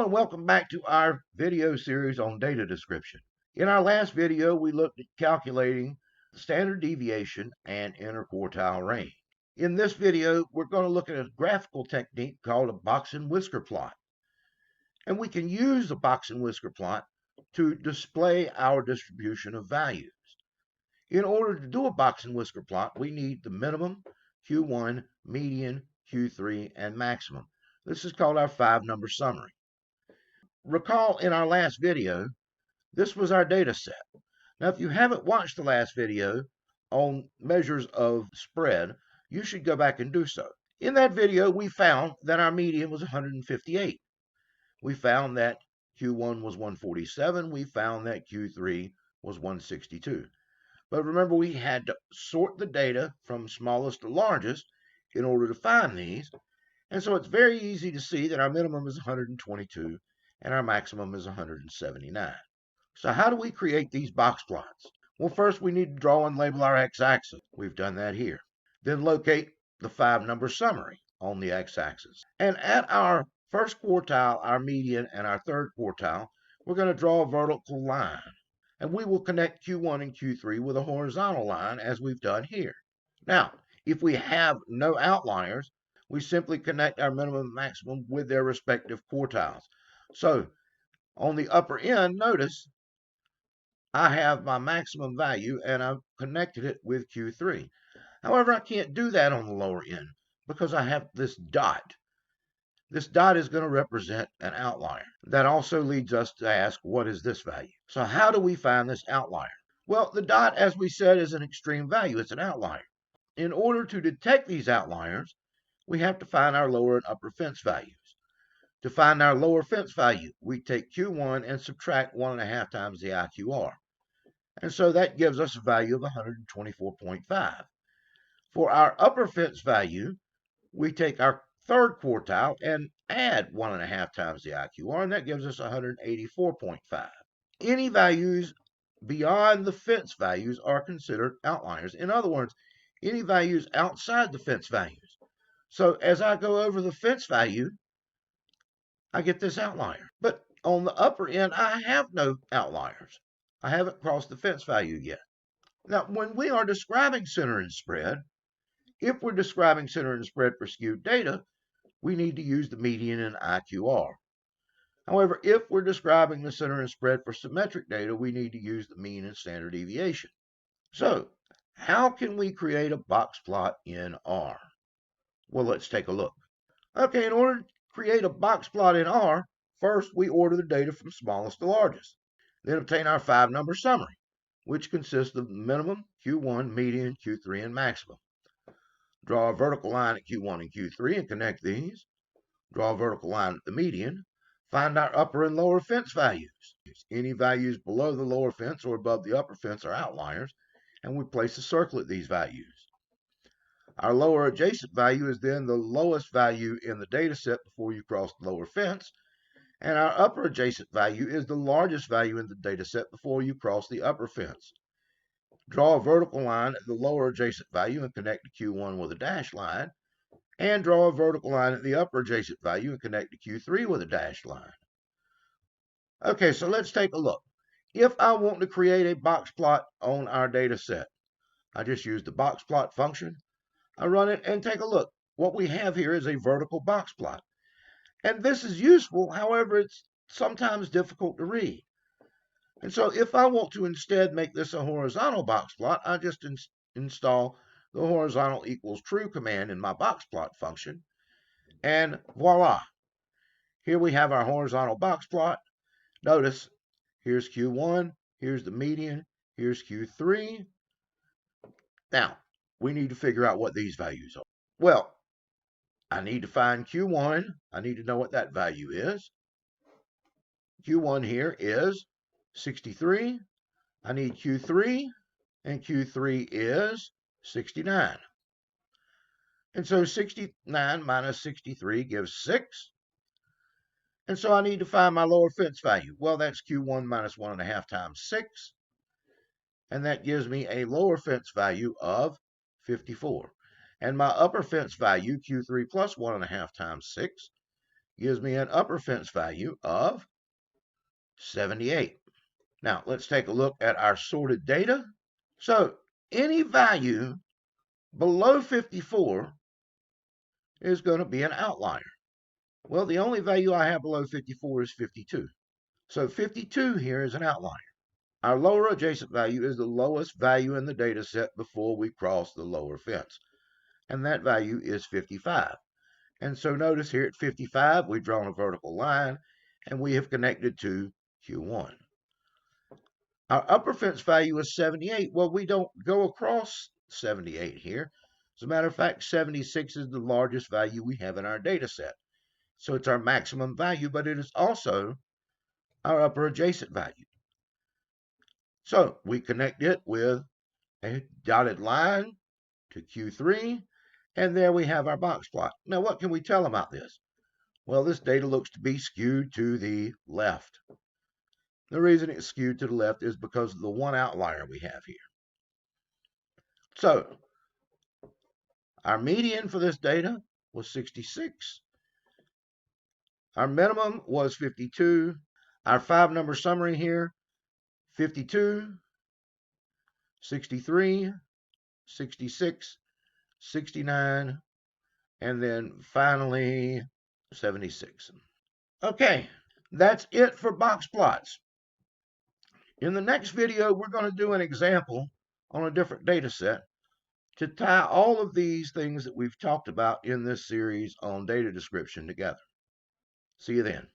and welcome back to our video series on data description. In our last video, we looked at calculating the standard deviation and interquartile range. In this video, we're going to look at a graphical technique called a box and whisker plot. And we can use the box and whisker plot to display our distribution of values. In order to do a box and whisker plot, we need the minimum, Q1, median, Q3, and maximum. This is called our 5-number summary. Recall in our last video, this was our data set. Now, if you haven't watched the last video on measures of spread, you should go back and do so. In that video, we found that our median was 158. We found that Q1 was 147. We found that Q3 was 162. But remember, we had to sort the data from smallest to largest in order to find these. And so it's very easy to see that our minimum is 122 and our maximum is 179. So how do we create these box plots? Well, first we need to draw and label our x-axis. We've done that here. Then locate the 5-number summary on the x-axis. And at our first quartile, our median, and our third quartile, we're going to draw a vertical line. And we will connect Q1 and Q3 with a horizontal line as we've done here. Now, if we have no outliers, we simply connect our minimum and maximum with their respective quartiles. So on the upper end, notice I have my maximum value and I've connected it with Q3. However, I can't do that on the lower end because I have this dot. This dot is going to represent an outlier. That also leads us to ask, what is this value? So how do we find this outlier? Well, the dot, as we said, is an extreme value. It's an outlier. In order to detect these outliers, we have to find our lower and upper fence values. To find our lower fence value, we take Q1 and subtract 1.5 times the IQR. And so that gives us a value of 124.5. For our upper fence value, we take our third quartile and add 1.5 times the IQR, and that gives us 184.5. Any values beyond the fence values are considered outliers. In other words, any values outside the fence values. So as I go over the fence value, I get this outlier. But on the upper end, I have no outliers. I haven't crossed the fence value yet. Now, when we are describing center and spread, if we're describing center and spread for skewed data, we need to use the median and IQR. However, if we're describing the center and spread for symmetric data, we need to use the mean and standard deviation. So, how can we create a box plot in R? Well, let's take a look. Okay, in order to create a box plot in R, first we order the data from smallest to largest. Then obtain our 5-number summary, which consists of minimum, Q1, median, Q3, and maximum. Draw a vertical line at Q1 and Q3 and connect these. Draw a vertical line at the median. Find our upper and lower fence values. Any values below the lower fence or above the upper fence are outliers, and we place a circle at these values. Our lower adjacent value is then the lowest value in the data set before you cross the lower fence, and our upper adjacent value is the largest value in the data set before you cross the upper fence. Draw a vertical line at the lower adjacent value and connect to Q1 with a dashed line, and draw a vertical line at the upper adjacent value and connect to Q3 with a dashed line. Okay, so let's take a look. If I want to create a box plot on our data set, I just use the boxplot function. I run it and take a look. What we have here is a vertical box plot. And this is useful, however, it's sometimes difficult to read. And so if I want to instead make this a horizontal box plot, I just install the horizontal equals true command in my boxplot function. And voila, here we have our horizontal box plot. Notice, here's Q1, here's the median, here's Q3. Now, we need to figure out what these values are. Well, I need to find Q1. I need to know what that value is. Q1 here is 63. I need Q3, and Q3 is 69. And so 69 minus 63 gives 6. And so I need to find my lower fence value. Well, that's Q1 minus 1.5 times 6. And that gives me a lower fence value of 54. And my upper fence value, Q3 plus 1.5 times 6, gives me an upper fence value of 78. Now, let's take a look at our sorted data. So, any value below 54 is going to be an outlier. Well, the only value I have below 54 is 52. So 52 here is an outlier. Our lower adjacent value is the lowest value in the data set before we cross the lower fence, and that value is 55. And so notice here at 55, we've drawn a vertical line, and we have connected to Q1. Our upper fence value is 78. Well, we don't go across 78 here. As a matter of fact, 76 is the largest value we have in our data set. So it's our maximum value, but it is also our upper adjacent value. So we connect it with a dotted line to Q3, and there we have our box plot. Now, what can we tell about this? Well, this data looks to be skewed to the left. The reason it's skewed to the left is because of the one outlier we have here. So our median for this data was 66. Our minimum was 52. Our 5-number summary here, 52, 63, 66, 69, and then finally 76. Okay, that's it for box plots. In the next video, we're going to do an example on a different data set to tie all of these things that we've talked about in this series on data description together. See you then.